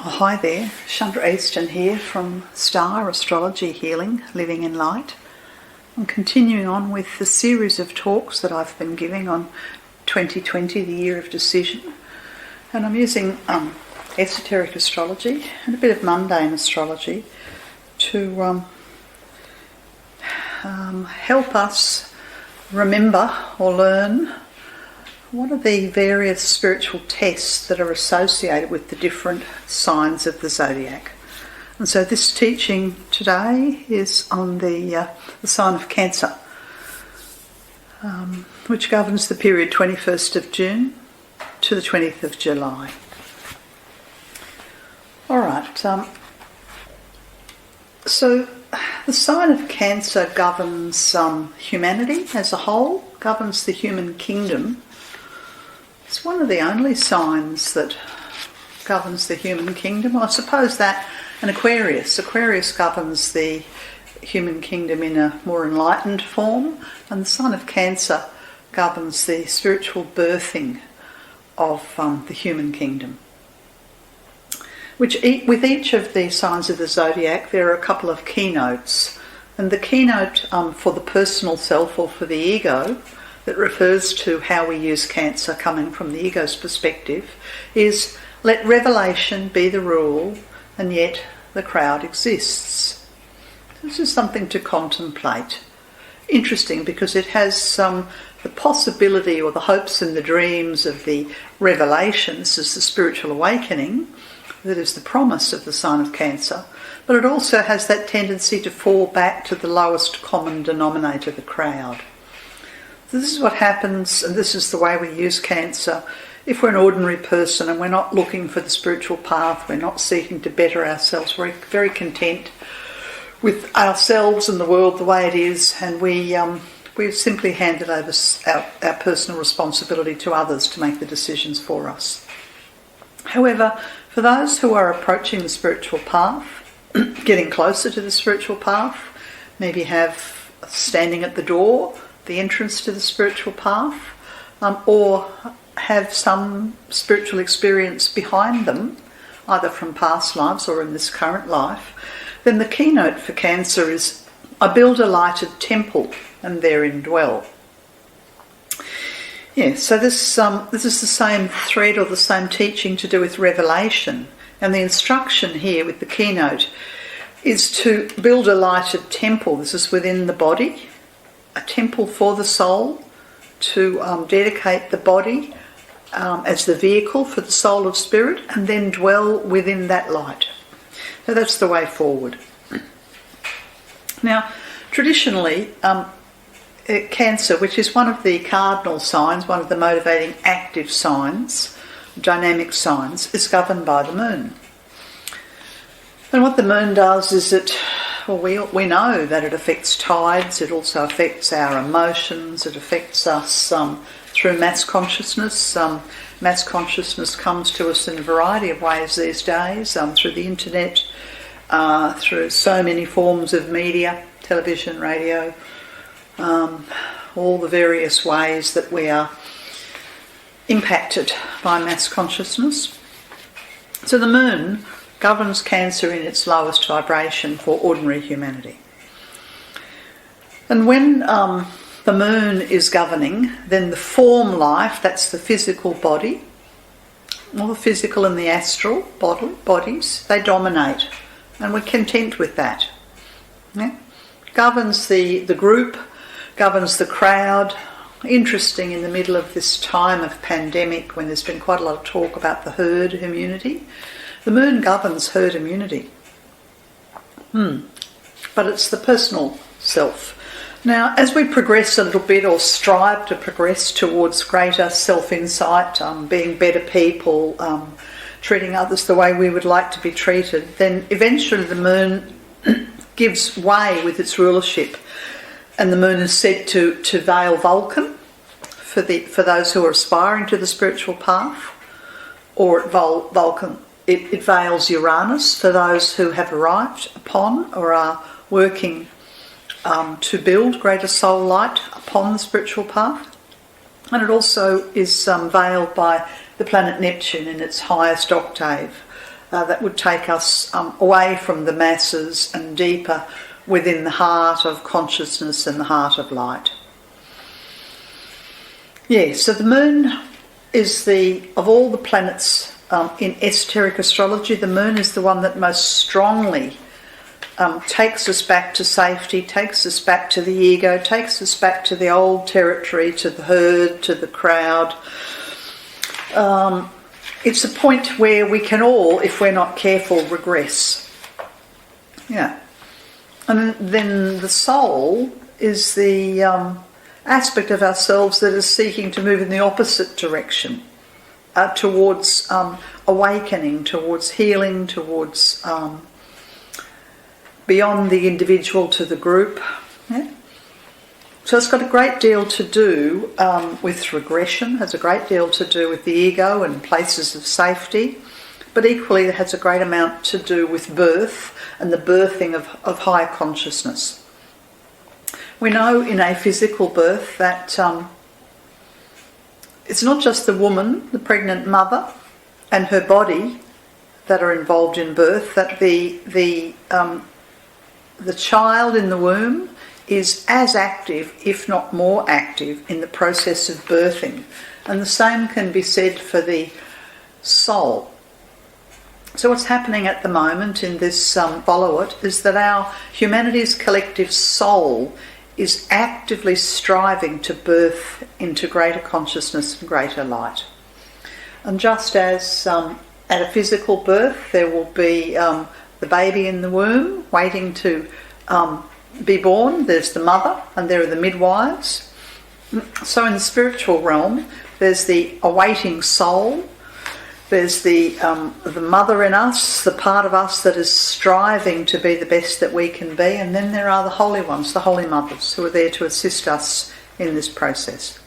Hi there, Chandra Easton here from Star Astrology Healing, Living in Light. I'm continuing on with the series of talks that I've been giving on 2020, the year of decision. And I'm using esoteric astrology and a bit of mundane astrology to help us remember or learn what are the various spiritual tests that are associated with the different signs of the zodiac. And so this teaching today is on the sign of Cancer, which governs the period 21st of June to the 20th of July. All right, so the sign of Cancer governs humanity as a whole, governs the human kingdom. It's one of the only signs that governs the human kingdom. Well, I suppose that and Aquarius. Aquarius governs the human kingdom in a more enlightened form, and the sign of Cancer governs the spiritual birthing of the human kingdom. With each of the signs of the zodiac, there are a couple of keynotes, and the keynote for the personal self or for the ego, that refers to how we use Cancer coming from the ego's perspective, is let revelation be the rule, and yet the crowd exists. This is something to contemplate. Interesting because it has the possibility or the hopes and the dreams of the revelations as the spiritual awakening, that is the promise of the sign of Cancer, but it also has that tendency to fall back to the lowest common denominator, the crowd. This is what happens, and this is the way we use Cancer. If we're an ordinary person and we're not looking for the spiritual path, we're not seeking to better ourselves, we're very content with ourselves and the world the way it is, and we've simply handed over our personal responsibility to others to make the decisions for us. However, for those who are approaching the spiritual path, getting closer to the spiritual path, maybe have standing at the door, the entrance to the spiritual path, or have some spiritual experience behind them, either from past lives or in this current life, then the keynote for Cancer is, I build a lighted temple and therein dwell. Yeah, so this is the same thread or the same teaching to do with revelation, and the instruction here with the keynote is to build a lighted temple. This is within the body, a temple for the soul, to dedicate the body as the vehicle for the soul of spirit, and then dwell within that light. So that's the way forward. Now, traditionally, Cancer, which is one of the cardinal signs, one of the motivating active signs, dynamic signs, is governed by the moon. And what the moon does is that, well, we know that it affects tides, it also affects our emotions, it affects us through mass consciousness. Mass consciousness comes to us in a variety of ways these days, through the internet, through so many forms of media, television, radio, all the various ways that we are impacted by mass consciousness. So the moon governs Cancer in its lowest vibration for ordinary humanity. And when the moon is governing, then the form life, that's the physical body, all the physical and the astral bodies, they dominate, and we're content with that. Yeah? Governs the group, governs the crowd. Interesting, in the middle of this time of pandemic, when there's been quite a lot of talk about the herd immunity, the moon governs herd immunity. But it's the personal self. Now, as we progress a little bit, or strive to progress towards greater self-insight, being better people, treating others the way we would like to be treated, then eventually the moon gives way with its rulership. And the moon is said to veil Vulcan for those who are aspiring to the spiritual path, or Vulcan. It veils Uranus for those who have arrived upon or are working to build greater soul light upon the spiritual path. And it also is veiled by the planet Neptune in its highest octave, that would take us away from the masses and deeper within the heart of consciousness and the heart of light. Yeah, so the moon is of all the planets in esoteric astrology, the moon is the one that most strongly takes us back to safety, takes us back to the ego, takes us back to the old territory, to the herd, to the crowd. It's a point where we can all, if we're not careful, regress. Yeah. And then the soul is the aspect of ourselves that is seeking to move in the opposite direction, towards awakening, towards healing, towards beyond the individual to the group. Yeah? So it's got a great deal to do with regression, has a great deal to do with the ego and places of safety, but equally it has a great amount to do with birth and the birthing of higher consciousness. We know in a physical birth that it's not just the woman, the pregnant mother, and her body that are involved in birth, that the child in the womb is as active, if not more active, in the process of birthing. And the same can be said for the soul. So what's happening at the moment in this Follow It is that our humanity's collective soul is actively striving to birth into greater consciousness and greater light. And just as at a physical birth there will be the baby in the womb waiting to be born, there's the mother and there are the midwives. So in the spiritual realm there's the awaiting soul, there's the mother in us, the part of us that is striving to be the best that we can be, and then there are the holy ones, the holy mothers, who are there to assist us in this process.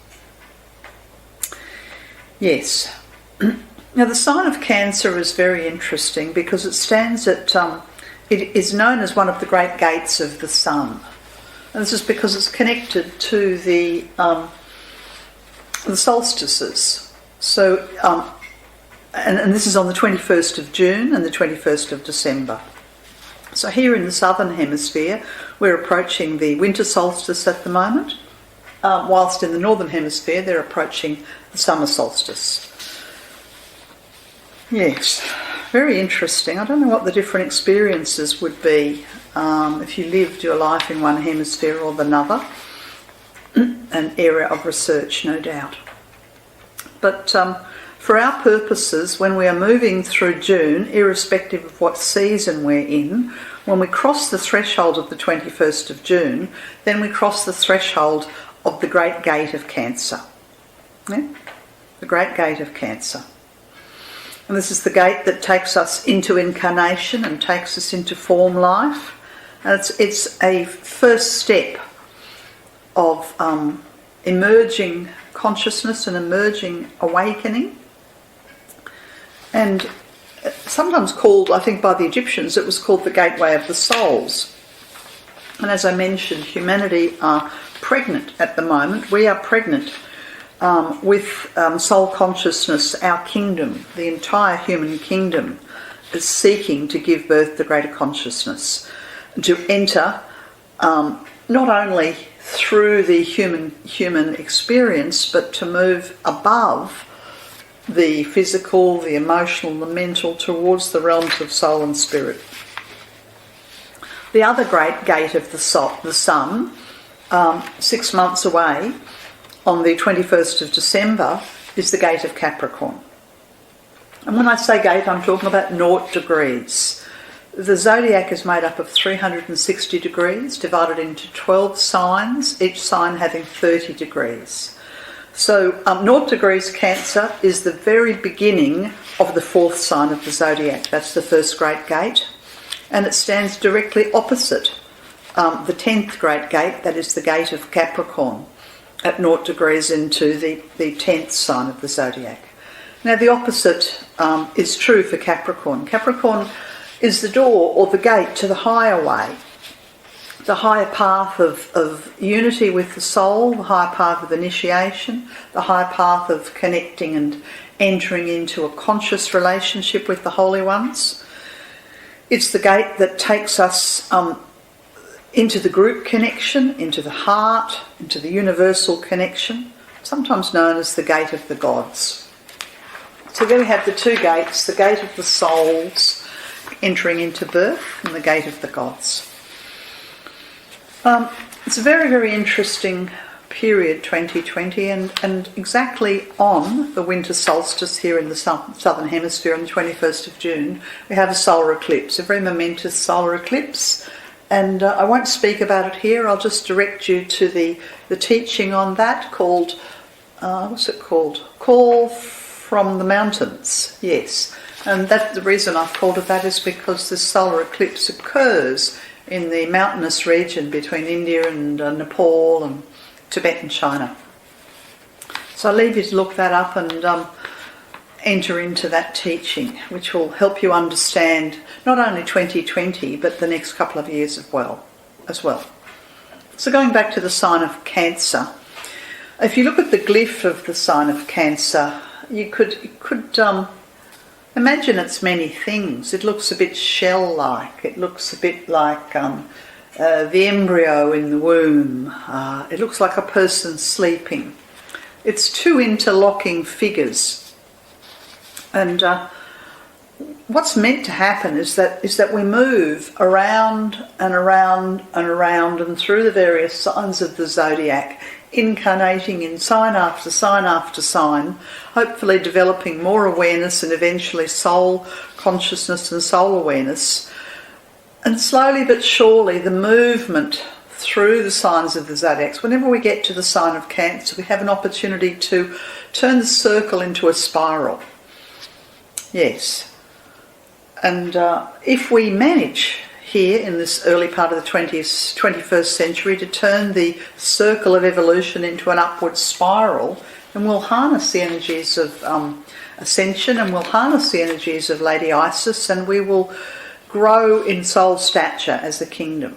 Yes. Now the sign of Cancer is very interesting because it stands at, it is known as one of the great gates of the sun. And this is because it's connected to the solstices. So, and this is on the 21st of June and the 21st of December. So here in the southern hemisphere, we're approaching the winter solstice at the moment, whilst in the northern hemisphere they're approaching the summer solstice. Yes, very interesting. I don't know what the different experiences would be if you lived your life in one hemisphere or another. An area of research, no doubt. But for our purposes, when we are moving through June, irrespective of what season we're in, when we cross the threshold of the 21st of June, then we cross the threshold of the Great Gate of Cancer. Yeah? The Great Gate of Cancer. And this is the gate that takes us into incarnation and takes us into form life. And it's a first step of emerging consciousness and emerging awakening. And sometimes called, I think by the Egyptians, it was called the gateway of the souls. And as I mentioned, humanity are pregnant at the moment. We are pregnant with soul consciousness. Our kingdom, the entire human kingdom, is seeking to give birth to greater consciousness, to enter not only through the human experience, but to move above the physical, the emotional, the mental, towards the realms of soul and spirit. The other great gate of the sun, 6 months away, on the 21st of December, is the gate of Capricorn. And when I say gate, I'm talking about 0 degrees. The zodiac is made up of 360 degrees, divided into 12 signs, each sign having 30 degrees. So 0 degrees Cancer is the very beginning of the 4th sign of the zodiac. That's the first great gate. And it stands directly opposite the 10th great gate, that is the gate of Capricorn, at 0 degrees into the 10th sign of the zodiac. Now the opposite is true for Capricorn. Capricorn is the door or the gate to the higher way, the higher path of unity with the soul, the higher path of initiation, the higher path of connecting and entering into a conscious relationship with the holy ones. It's the gate that takes us into the group connection, into the heart, into the universal connection, sometimes known as the gate of the gods. So there we have the two gates, the gate of the souls entering into birth and the gate of the gods. It's a very, very interesting period, 2020, and exactly on the winter solstice here in the southern hemisphere on the 21st of June, we have a solar eclipse, a very momentous solar eclipse. And I won't speak about it here, I'll just direct you to the teaching on that called, what's it called? Call from the Mountains, yes. And the reason I've called it that is because this solar eclipse occurs in the mountainous region between India and Nepal and Tibet and China. So I'll leave you to look that up and enter into that teaching, which will help you understand not only 2020 but the next couple of years as well. So going back to the sign of Cancer, if you look at the glyph of the sign of Cancer, you could imagine it's many things. It looks a bit shell-like. It looks a bit like the embryo in the womb. It looks like a person sleeping. It's two interlocking figures. And what's meant to happen is that we move around and around and around and through the various signs of the zodiac, incarnating in sign after sign after sign, hopefully developing more awareness and eventually soul consciousness and soul awareness. And slowly but surely the movement through the signs of the zodiacs, whenever we get to the sign of Cancer, we have an opportunity to turn the circle into a spiral. Yes. And if we manage here in this early part of the 21st century to turn the circle of evolution into an upward spiral, then we'll harness the energies of ascension, and we'll harness the energies of Lady Isis, and we will grow in soul stature as a kingdom.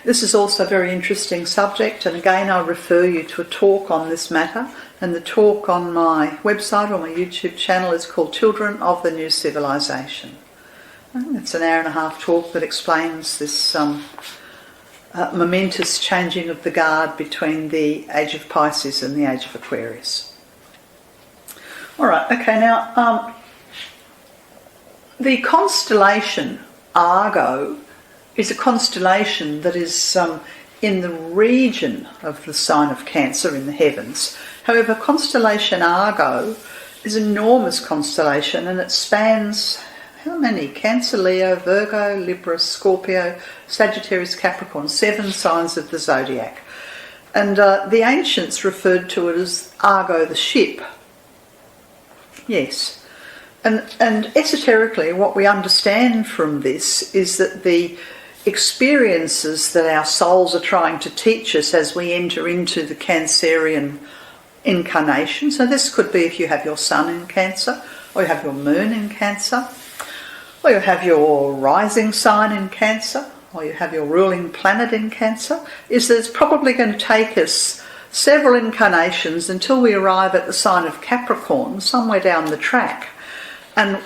This is also a very interesting subject, and again I refer you to a talk on this matter, and the talk on my website or my YouTube channel is called Children of the New Civilization. It's an hour-and-a-half talk that explains this momentous changing of the guard between the age of Pisces and the age of Aquarius. All right, okay, now the constellation Argo is a constellation that is in the region of the sign of Cancer in the heavens. However, constellation Argo is an enormous constellation, and it spans how many? Cancer, Leo, Virgo, Libra, Scorpio, Sagittarius, Capricorn, 7 signs of the zodiac. And the ancients referred to it as Argo the ship. Yes. And esoterically, what we understand from this is that the experiences that our souls are trying to teach us as we enter into the Cancerian incarnation, so this could be if you have your sun in Cancer, or you have your moon in Cancer, or you have your rising sign in Cancer, or you have your ruling planet in Cancer, is that it's probably going to take us several incarnations until we arrive at the sign of Capricorn, somewhere down the track. And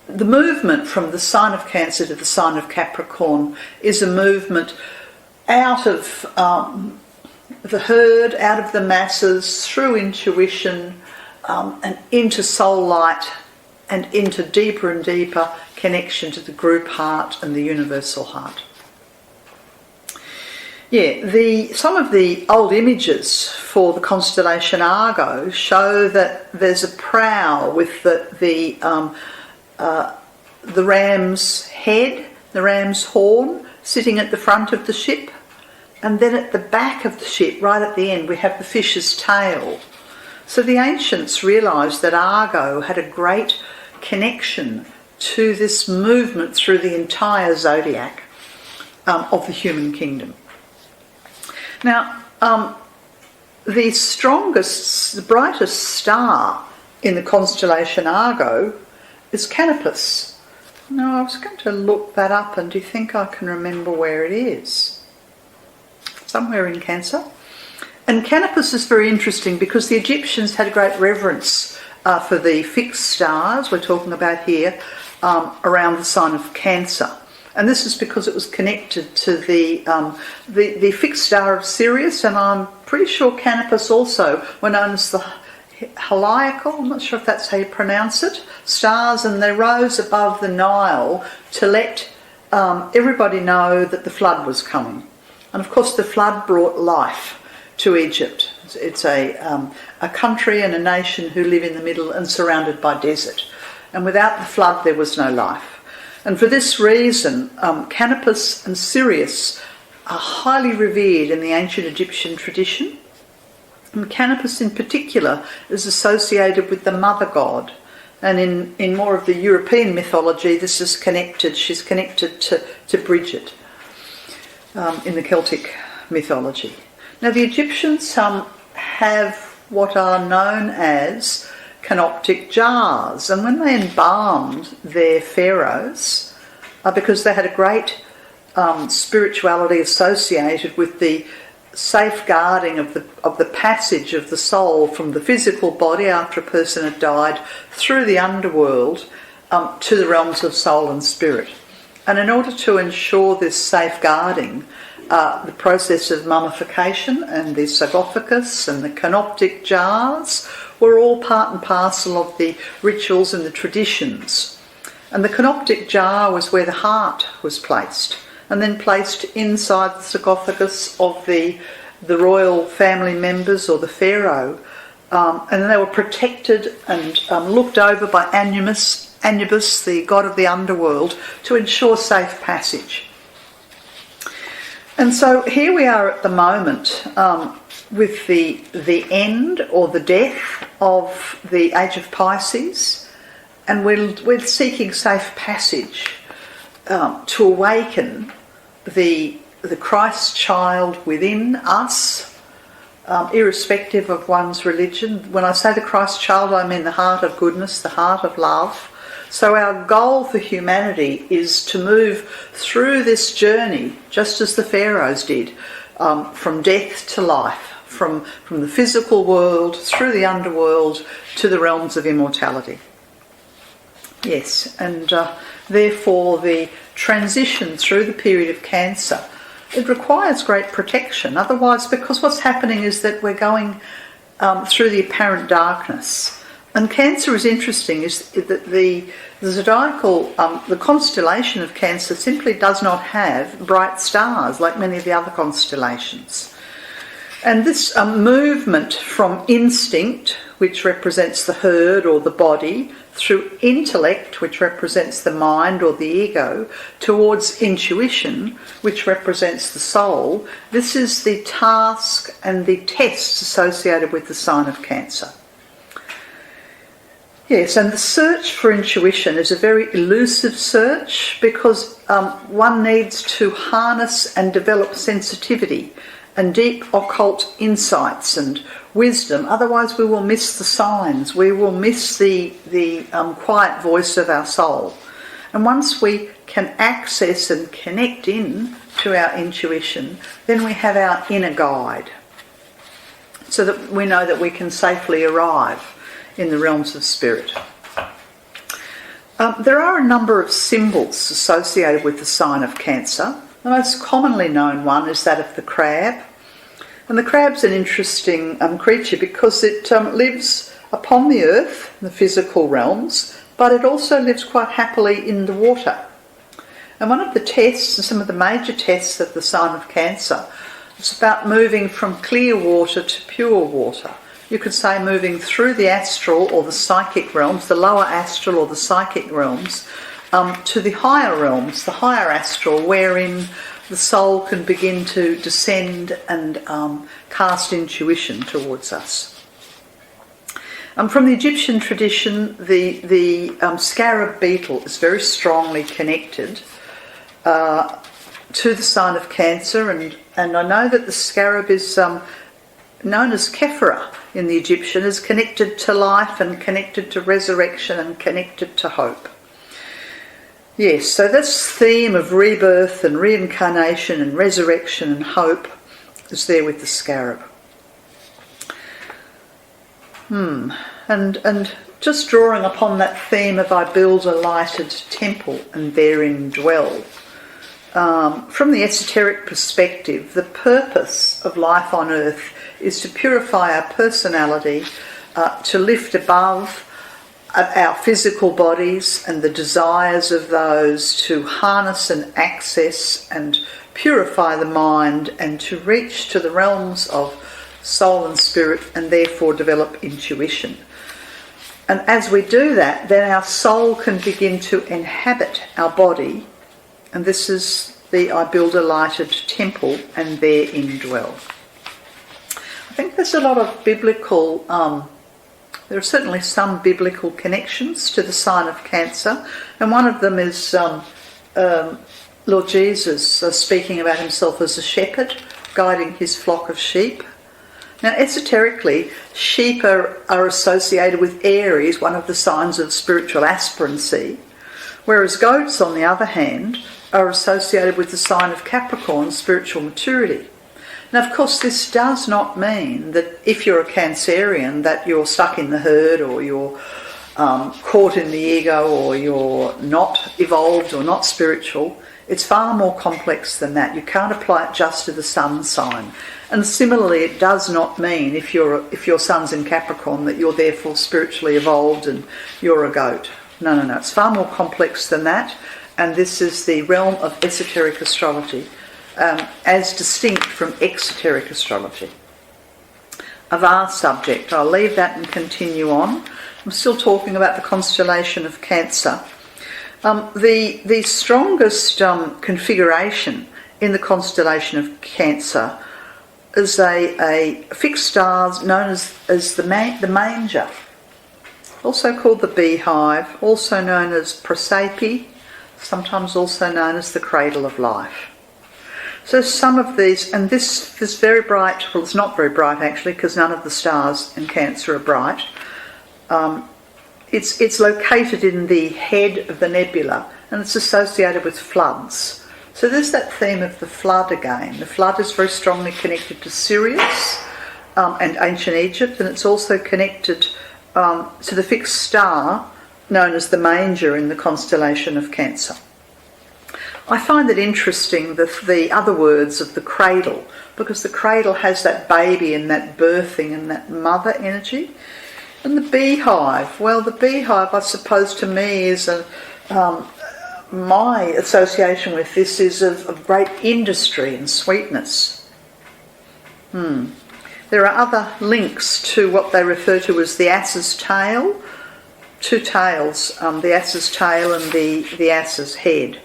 the movement from the sign of Cancer to the sign of Capricorn is a movement out of the herd, out of the masses, through intuition, and into soul light, and into deeper and deeper connection to the group heart and the universal heart. Yeah, some of the old images for the constellation Argo show that there's a prow with the ram's head, the ram's horn, sitting at the front of the ship, and then at the back of the ship, right at the end, we have the fish's tail. So the ancients realised that Argo had a great connection to this movement through the entire zodiac of the human kingdom. Now, the strongest, the brightest star in the constellation Argo is Canopus. Now, I was going to look that up, and do you think I can remember where it is? Somewhere in Cancer. And Canopus is very interesting because the Egyptians had great reverence for the fixed stars we're talking about here, around the sign of Cancer. And this is because it was connected to the fixed star of Sirius, and I'm pretty sure Canopus also were known as the heliacal, I'm not sure if that's how you pronounce it, stars, and they rose above the Nile to let everybody know that the flood was coming. And of course the flood brought life to Egypt. It's a country and a nation who live in the middle and surrounded by desert. And without the flood there was no life. And for this reason, Canopus and Sirius are highly revered in the ancient Egyptian tradition. And Canopus in particular is associated with the mother god. And in more of the European mythology, this is connected, she's connected to Bridget in the Celtic mythology. Now the Egyptians have what are known as canoptic jars, and when they embalmed their pharaohs, because they had a great spirituality associated with the safeguarding of the passage of the soul from the physical body after a person had died through the underworld to the realms of soul and spirit. And in order to ensure this safeguarding, the process of mummification and the sarcophagus and the canoptic jars were all part and parcel of the rituals and the traditions. And the canoptic jar was where the heart was placed, and then placed inside the sarcophagus of the royal family members or the pharaoh. And they were protected and looked over by Anubis, the god of the underworld, to ensure safe passage. And so here we are at the moment with the end or the death of the age of Pisces, and we're seeking safe passage to awaken the Christ child within us, irrespective of one's religion. When I say the Christ child, I mean the heart of goodness, the heart of love. So our goal for humanity is to move through this journey, just as the pharaohs did, from death to life, from the physical world through the underworld to the realms of immortality. Yes, and therefore the transition through the period of Cancer, it requires great protection. Otherwise, because what's happening is that we're going through the apparent darkness. And Cancer is interesting, is that the zodiacal, the constellation of Cancer simply does not have bright stars like many of the other constellations. And this movement from instinct, which represents the herd or the body, through intellect, which represents the mind or the ego, towards intuition, which represents the soul, this is the task and the tests associated with the sign of Cancer. Yes, and the search for intuition is a very elusive search because one needs to harness and develop sensitivity and deep occult insights and wisdom. Otherwise we will miss the signs, we will miss the quiet voice of our soul. And once we can access and connect in to our intuition, then we have our inner guide, so that we know that we can safely arrive in the realms of spirit. There are a number of symbols associated with the sign of Cancer. The most commonly known one is that of the crab. And the crab's an interesting creature because it lives upon the earth, the physical realms, but it also lives quite happily in the water. And one of the tests, and some of the major tests of the sign of Cancer, is about moving from clear water to pure water. You could say moving through the astral or the psychic realms, the lower astral or the psychic realms, to the higher realms, the higher astral, wherein the soul can begin to descend and cast intuition towards us. From the Egyptian tradition, the scarab beetle is very strongly connected to the sign of Cancer, and I know that the scarab is known as Kephra in the Egyptian, is connected to life and connected to resurrection and connected to hope. Yes, so this theme of rebirth and reincarnation and resurrection and is there with the scarab. And just drawing upon that theme of I build a lighted temple and therein dwell. From the esoteric perspective, the purpose of life on earth is to purify our personality, to lift above our physical bodies and the desires of those, to harness and access and purify the mind, and to reach to the realms of soul and spirit, and therefore develop intuition. And as we do that, then our soul can begin to inhabit our body, and this is the I build a lighted temple and therein dwell. I think there's a lot of biblical, there are certainly some biblical connections to the sign of Cancer, and one of them is Lord Jesus speaking about himself as a shepherd, guiding his flock of sheep. Now, esoterically, sheep are associated with Aries, one of the signs of spiritual aspirancy, whereas goats, on the other hand, are associated with the sign of Capricorn, spiritual maturity. Now, of course, this does not mean that if you're a Cancerian that you're stuck in the herd, or you're caught in the ego, or you're not evolved or not spiritual. It's far more complex than that. You can't apply it just to the sun sign. And similarly, it does not mean if your sun's in Capricorn that you're therefore spiritually evolved and you're a goat. No. It's far more complex than that. And this is the realm of esoteric astrology, as distinct from exoteric astrology. A vast subject. I'll leave that and continue on. I'm still talking about the constellation of Cancer. The strongest configuration in the constellation of Cancer is a fixed star known as the manger, also called the beehive, also known as Prosape, sometimes also known as the cradle of life. So some of these, and this is very bright, well, it's not very bright actually, because none of the stars in Cancer are bright. It's located in the head of the nebula, and it's associated with floods. So there's that theme of the flood again. The flood is very strongly connected to Sirius and ancient Egypt, and it's also connected to the fixed star known as the manger in the constellation of Cancer. I find it interesting, the other words of the cradle, because the cradle has that baby and that birthing and that mother energy. And the beehive, well, the beehive, I suppose, to me is my association with this is of great industry and sweetness. There are other links to what they refer to as the ass's tail, two tails, the ass's tail and the ass's head,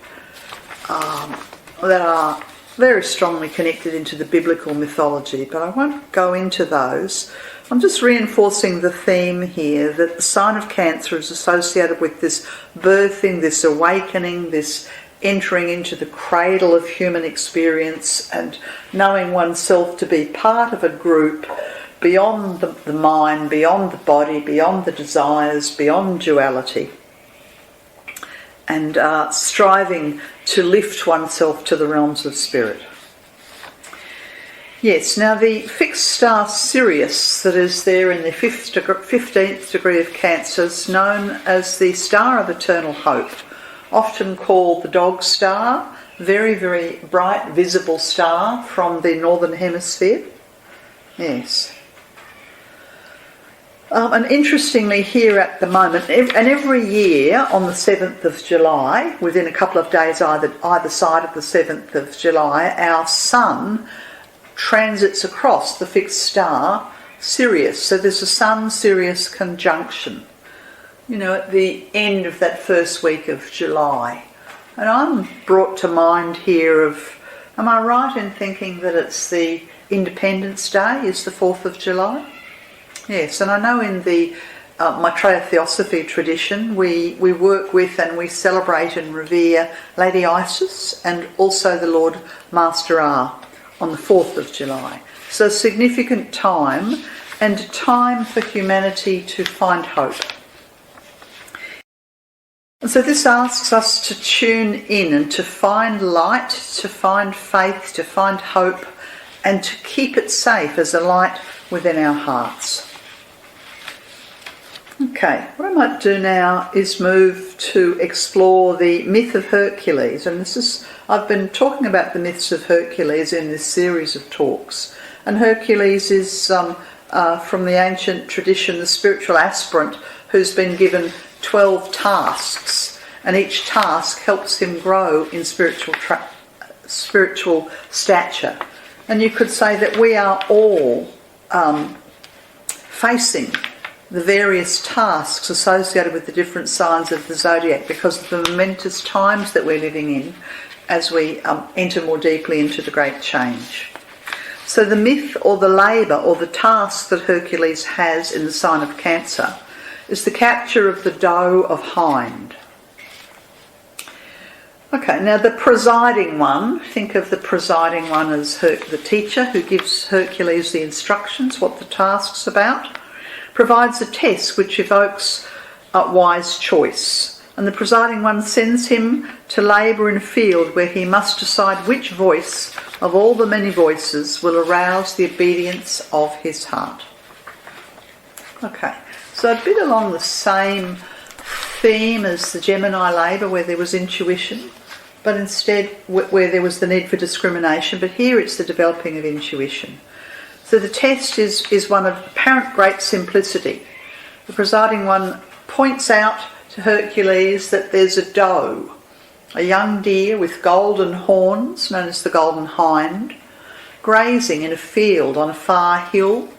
that are very strongly connected into the biblical mythology, but I won't go into those. I'm just reinforcing the theme here that the sign of Cancer is associated with this birthing, this awakening, this entering into the cradle of human experience and knowing oneself to be part of a group beyond the mind, beyond the body, beyond the desires, beyond duality, and striving to lift oneself to the realms of spirit. Yes, now the fixed star Sirius that is there in the 15th degree of Cancer is known as the star of eternal hope, often called the dog star, very, very bright, visible star from the northern hemisphere. Yes. And interestingly, here at the moment, and every year on the 7th of July, within a couple of days either side of the 7th of July, our sun transits across the fixed star Sirius. So there's a Sun-Sirius conjunction, at the end of that first week of July. And I'm brought to mind here of, am I right in thinking that it's the Independence Day is the 4th of July? Yes, and I know in the Maitreya Theosophy tradition we work with and we celebrate and revere Lady Isis and also the Lord Master R on the 4th of July. So a significant time, and a time for humanity to find hope. And so this asks us to tune in and to find light, to find faith, to find hope, and to keep it safe as a light within our hearts. Okay, what I might do now is move to explore the myth of Hercules, and I've been talking about the myths of Hercules in this series of talks, and Hercules is from the ancient tradition the spiritual aspirant who's been given 12 tasks, and each task helps him grow in spiritual stature. And you could say that we are all facing the various tasks associated with the different signs of the zodiac because of the momentous times that we're living in as we enter more deeply into the great change. So the myth or the labour or the task that Hercules has in the sign of Cancer is the capture of the doe of Hind. Okay, now the presiding one, think of the presiding one as the teacher who gives Hercules the instructions, what the task's about, provides a test which evokes a wise choice. And the presiding one sends him to labour in a field where he must decide which voice of all the many voices will arouse the obedience of his heart. Okay, so a bit along the same theme as the Gemini labour where there was intuition, but instead where there was the need for discrimination, but here it's the developing of intuition. So the test is one of apparent great simplicity. The presiding one points out to Hercules that there's a doe, a young deer with golden horns, known as the golden hind, grazing in a field on a far hill.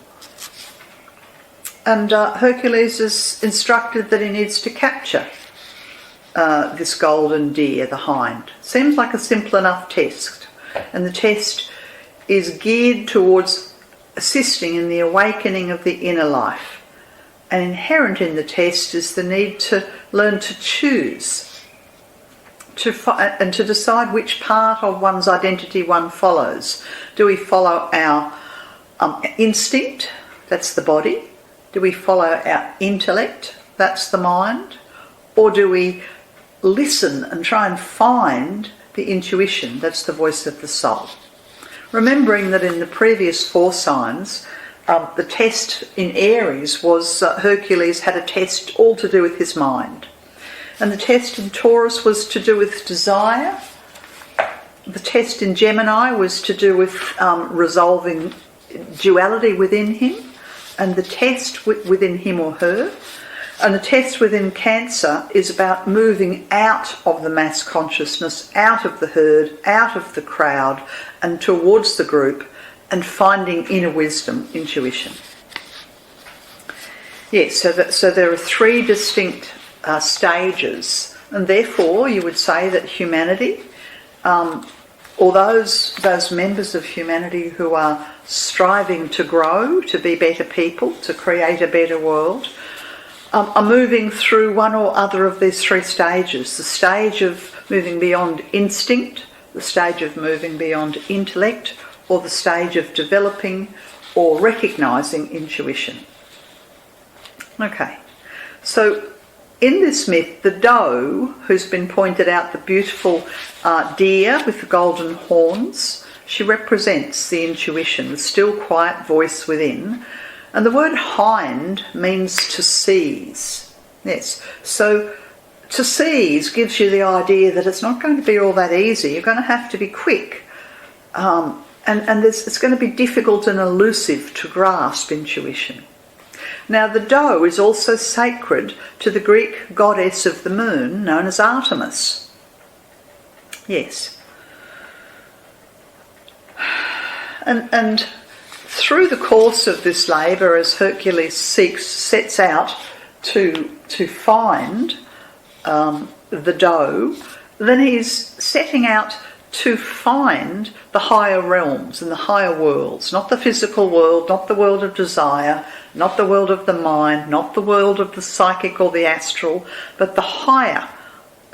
And Hercules is instructed that he needs to capture this golden deer, the hind. Seems like a simple enough test. And the test is geared towards assisting in the awakening of the inner life. And inherent in the test is the need to learn to choose and to decide which part of one's identity one follows. Do we follow our instinct? That's the body. Do we follow our intellect? That's the mind. Or do we listen and try and find the intuition? That's the voice of the soul. Remembering that in the previous 4 signs, the test in Aries was Hercules had a test all to do with his mind. And the test in Taurus was to do with desire. The test in Gemini was to do with resolving duality within him, and the test within him or her. And the test within Cancer is about moving out of the mass consciousness, out of the herd, out of the crowd, and towards the group, and finding inner wisdom, intuition. Yes, so there are 3 distinct stages, and therefore you would say that humanity, or those members of humanity who are striving to grow, to be better people, to create a better world, are moving through one or other of these 3 stages. The stage of moving beyond instinct, the stage of moving beyond intellect, or the stage of developing or recognising intuition. Okay, so in this myth, the doe, who's been pointed out, the beautiful deer with the golden horns, she represents the intuition, the still quiet voice within. And the word hind means to seize. Yes, so to seize gives you the idea that it's not going to be all that easy. You're going to have to be quick. And it's going to be difficult and elusive to grasp intuition. Now, the doe is also sacred to the Greek goddess of the moon, known as Artemis. Yes. And through the course of this labour, as Hercules sets out to find the doe, then he's setting out to find the higher realms and the higher worlds, not the physical world, not the world of desire, not the world of the mind, not the world of the psychic or the astral, but the higher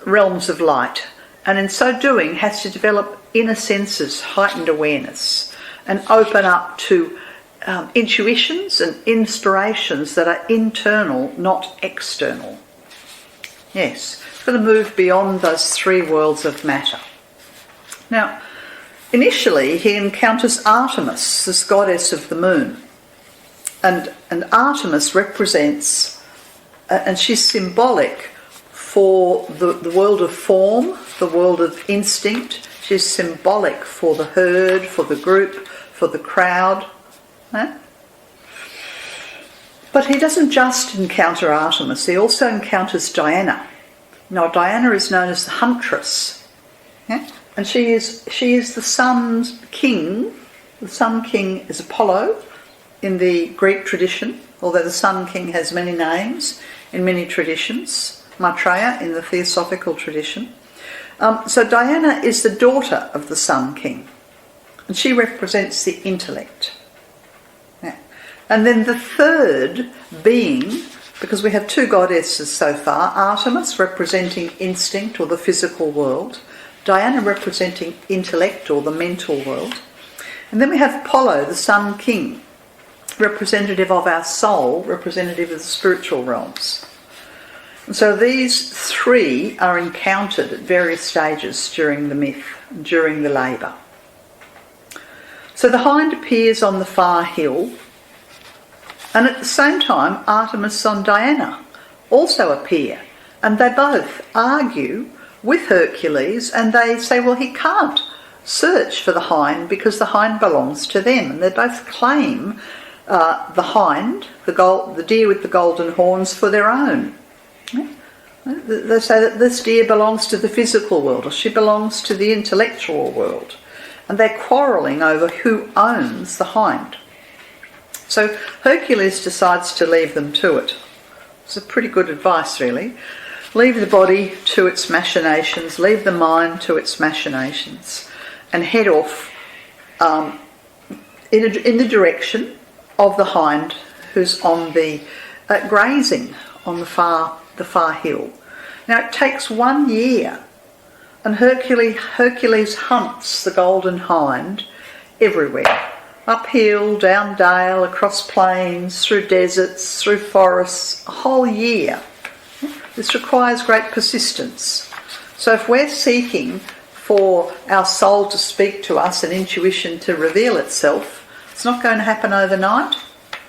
realms of light. And in so doing has to develop inner senses, heightened awareness, and open up to intuitions and inspirations that are internal, not external. Yes, it's got to move beyond those 3 worlds of matter. Now, initially he encounters Artemis, this goddess of the moon. And Artemis represents and she's symbolic for the world of form, the world of instinct. She's symbolic for the herd, for the group, for the crowd. Eh? But he doesn't just encounter Artemis, he also encounters Diana. Now Diana is known as the huntress. Yeah? And she is the sun's king. The sun king is Apollo in the Greek tradition, although the sun king has many names in many traditions. Maitreya in the Theosophical tradition. So Diana is the daughter of the sun king, and she represents the intellect. Yeah. And then the third being, because we have two goddesses so far, Artemis representing instinct or the physical world, Diana representing intellect or the mental world, and then we have Apollo, the sun king, representative of our soul, representative of the spiritual realms. And so these three are encountered at various stages during the myth, during the labour. So the hind appears on the far hill, and at the same time Artemis and Diana also appear, and they both argue with Hercules, and they say, well, he can't search for the hind because the hind belongs to them, and they both claim the hind, the deer with the golden horns, for their own. They say that this deer belongs to the physical world, or she belongs to the intellectual world, and they're quarrelling over who owns the hind. So Hercules decides to leave them to it. It's a pretty good advice, really. Leave the body to its machinations, leave the mind to its machinations, and head off in the direction of the hind who's on the grazing on the far hill. Now it takes 1 year, and Hercules hunts the golden hind everywhere, uphill, down dale, across plains, through deserts, through forests, a whole year. This requires great persistence. So if we're seeking for our soul to speak to us and intuition to reveal itself, it's not going to happen overnight.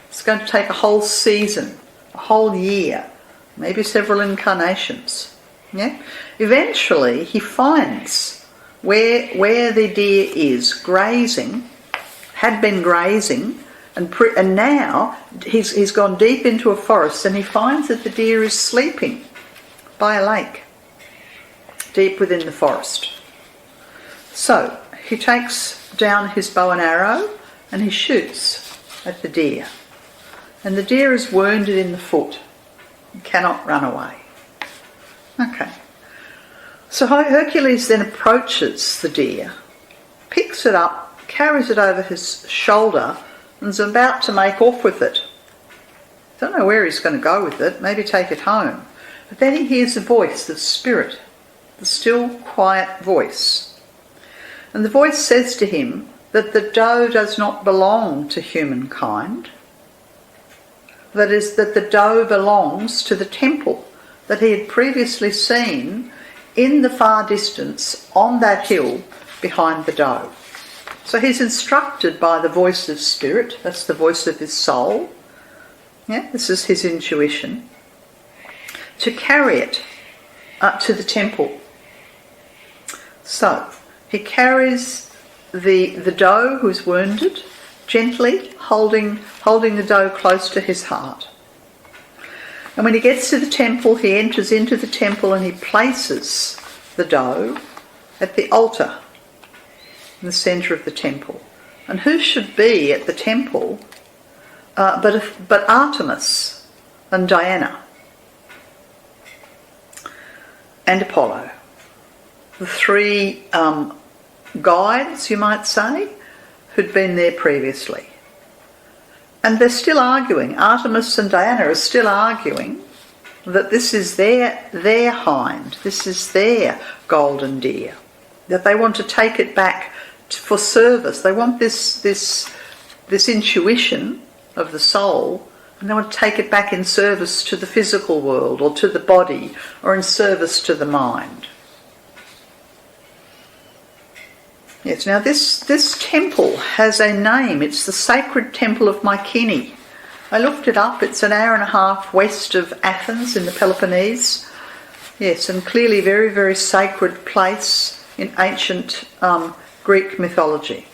It's going to take a whole season, a whole year, maybe several incarnations. Yeah. Eventually, he finds where the deer is grazing, had been grazing, and now he's gone deep into a forest, and he finds that the deer is sleeping by a lake, deep within the forest. So he takes down his bow and arrow, and he shoots at the deer, and the deer is wounded in the foot. Cannot run away. Okay. So Hercules then approaches the deer, picks it up, carries it over his shoulder, and is about to make off with it. Don't know where he's going to go with it, maybe take it home. But then he hears a voice, the spirit, the still, quiet voice. And the voice says to him that the doe does not belong to humankind. That is, that the doe belongs to the temple that he had previously seen in the far distance on that hill behind the doe. So he's instructed by the voice of spirit, that's the voice of his soul, yeah, this is his intuition, to carry it to the temple. So he carries the doe who's wounded, gently holding the doe close to his heart. And when he gets to the temple, he enters into the temple and he places the doe at the altar in the centre of the temple. And who should be at the temple but Artemis and Diana and Apollo, the three guides, you might say, who'd been there previously. And they're still arguing. Artemis and Diana are still arguing that this is their hind, this is their golden deer, that they want to take it back for service. They want this intuition of the soul, and they want to take it back in service to the physical world or to the body or in service to the mind. Yes, now this temple has a name. It's the sacred temple of Mycenae. I looked it up. It's an hour and a half west of Athens in the Peloponnese. Yes, and clearly very, very sacred place in ancient Greek mythology.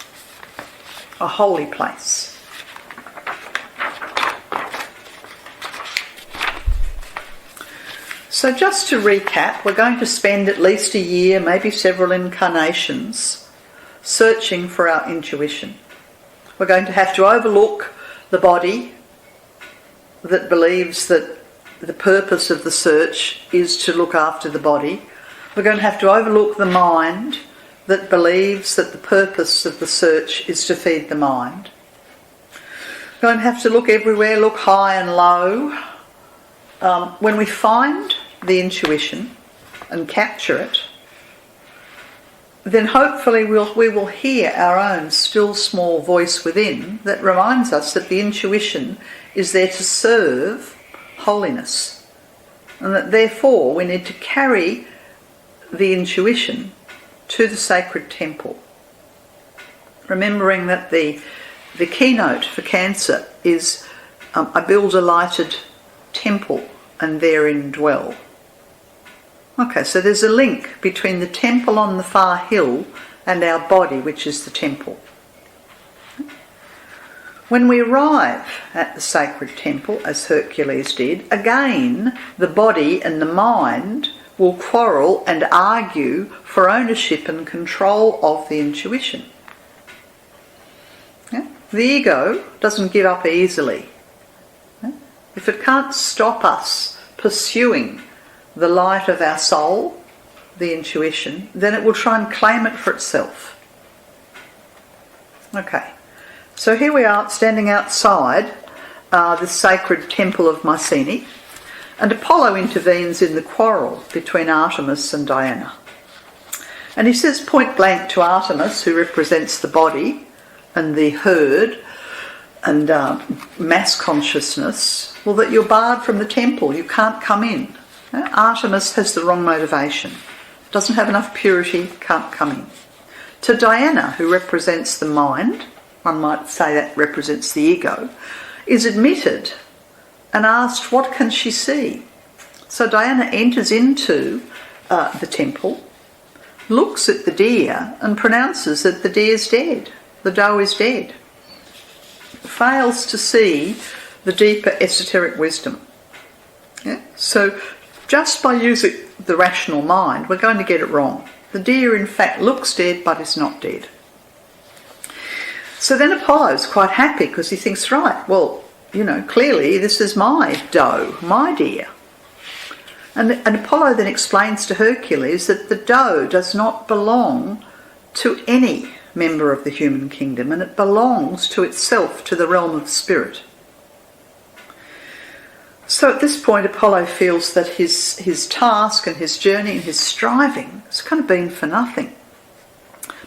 A holy place. So just to recap, we're going to spend at least a year, maybe several incarnations, searching for our intuition. We're going to have to overlook the body that believes that the purpose of the search is to look after the body. We're going to have to overlook the mind that believes that the purpose of the search is to feed the mind. We're going to have to look everywhere, look high and low. When we find the intuition and capture it, then hopefully we will hear our own still small voice within that reminds us that the intuition is there to serve holiness, and that therefore we need to carry the intuition to the sacred temple. Remembering that the keynote for Cancer is I build a lighted temple and therein dwell. Okay, so there's a link between the temple on the far hill and our body, which is the temple. When we arrive at the sacred temple, as Hercules did, again the body and the mind will quarrel and argue for ownership and control of the intuition. Yeah? The ego doesn't give up easily. Yeah? If it can't stop us pursuing the light of our soul, the intuition, then it will try and claim it for itself. Okay, so here we are standing outside the sacred temple of Mycenae, and Apollo intervenes in the quarrel between Artemis and Diana. And he says point blank to Artemis, who represents the body and the herd and mass consciousness, well, that you're barred from the temple, you can't come in. Artemis has the wrong motivation, doesn't have enough purity, can't come in. To Diana, who represents the mind, one might say that represents the ego, is admitted and asked what can she see. So Diana enters into the temple, looks at the deer and pronounces that the deer's dead, the doe is dead. Fails to see the deeper esoteric wisdom. Yeah? So just by using the rational mind, we're going to get it wrong. The deer, in fact, looks dead, but is not dead. So then Apollo's quite happy because he thinks, right, well, clearly this is my doe, my deer. And Apollo then explains to Hercules that the doe does not belong to any member of the human kingdom, and it belongs to itself, to the realm of spirit. So at this point, Apollo feels that his task and his journey and his striving has kind of been for nothing.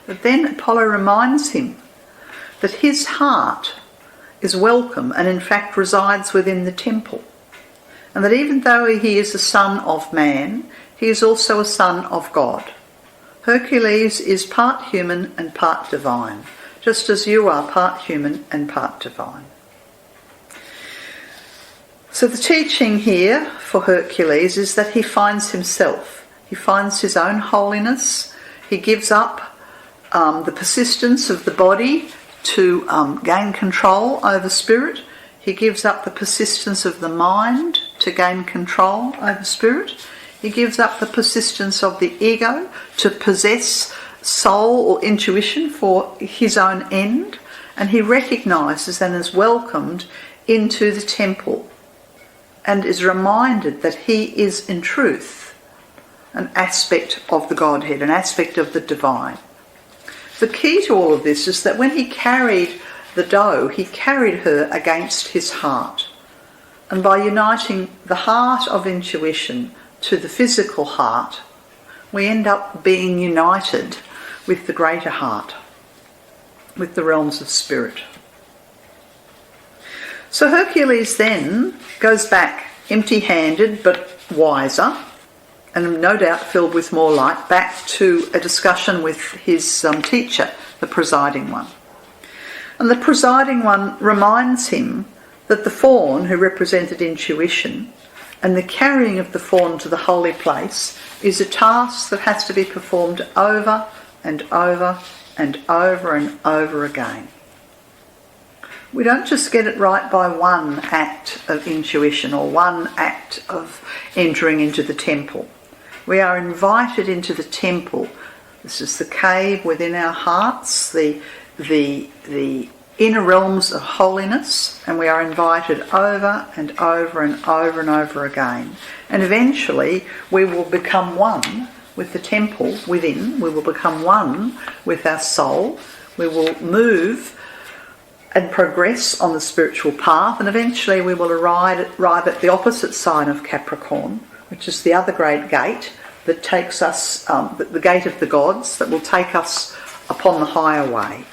But then Apollo reminds him that his heart is welcome and in fact resides within the temple. And that even though he is a son of man, he is also a son of God. Hercules is part human and part divine, just as you are part human and part divine. So the teaching here for Hercules is that he finds himself. He finds his own holiness. He gives up the persistence of the body to gain control over spirit. He gives up the persistence of the mind to gain control over spirit. He gives up the persistence of the ego to possess soul or intuition for his own end. And he recognises and is welcomed into the temple, and is reminded that he is in truth an aspect of the Godhead, an aspect of the divine. The key to all of this is that when he carried the doe, he carried her against his heart. And by uniting the heart of intuition to the physical heart, we end up being united with the greater heart, with the realms of spirit. So Hercules then goes back empty-handed but wiser, and no doubt filled with more light, back to a discussion with his teacher, the presiding one. And the presiding one reminds him that the fawn, who represented intuition, and the carrying of the fawn to the holy place is a task that has to be performed over and over and over and over again. We don't just get it right by one act of intuition or one act of entering into the temple. We are invited into the temple. This is the cave within our hearts, the inner realms of holiness, and we are invited over and over and over and over again. And eventually we will become one with the temple within. We will become one with our soul. We will move and progress on the spiritual path, and eventually we will arrive at the opposite side of Capricorn, which is the other great gate that takes us, the gate of the gods, that will take us upon the higher way.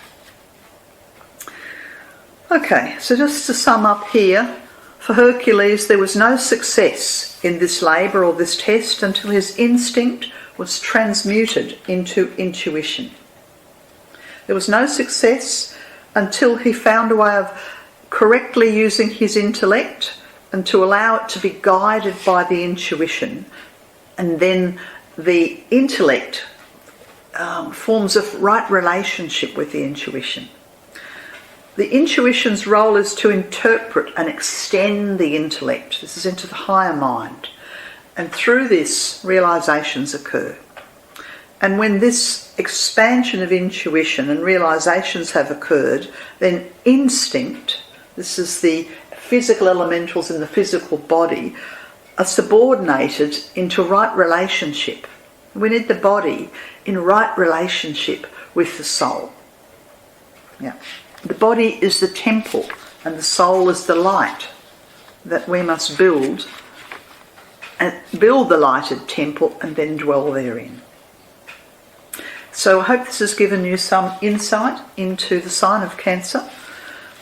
Okay, so just to sum up here, for Hercules there was no success in this labour or this test until his instinct was transmuted into intuition. There was no success until he found a way of correctly using his intellect and to allow it to be guided by the intuition. And then the intellect forms a right relationship with the intuition. The intuition's role is to interpret and extend the intellect. This is into the higher mind. And through this, realisations occur. And when this expansion of intuition and realisations have occurred, then instinct, this is the physical elementals in the physical body, are subordinated into right relationship. We need the body in right relationship with the soul. Yeah. The body is the temple and the soul is the light that we must build, and build the lighted temple and then dwell therein. So I hope this has given you some insight into the sign of Cancer.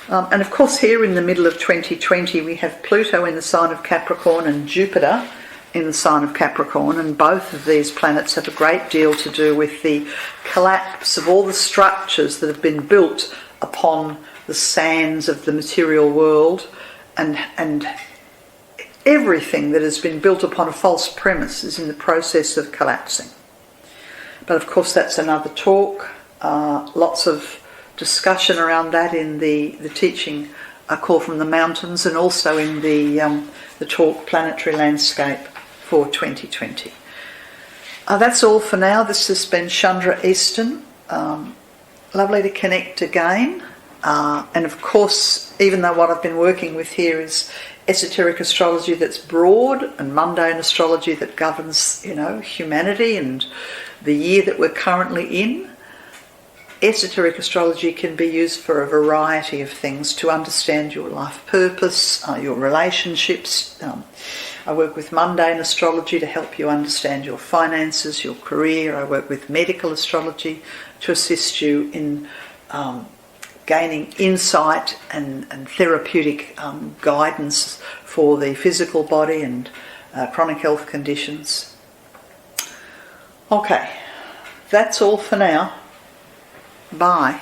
And of course here in the middle of 2020 we have Pluto in the sign of Capricorn and Jupiter in the sign of Capricorn, and both of these planets have a great deal to do with the collapse of all the structures that have been built upon the sands of the material world, and everything that has been built upon a false premise is in the process of collapsing. But of course that's another talk. Lots of discussion around that in the teaching Call from the Mountains, and also in the talk Planetary Landscape for 2020. That's all for now. This has been Chandra Easton. Lovely to connect again. And of course, even though what I've been working with here is esoteric astrology that's broad and mundane astrology that governs, humanity and the year that we're currently in, esoteric astrology can be used for a variety of things to understand your life purpose, your relationships. I work with mundane astrology to help you understand your finances, your career. I work with medical astrology to assist you in gaining insight and therapeutic guidance for the physical body and chronic health conditions. Okay, that's all for now. Bye.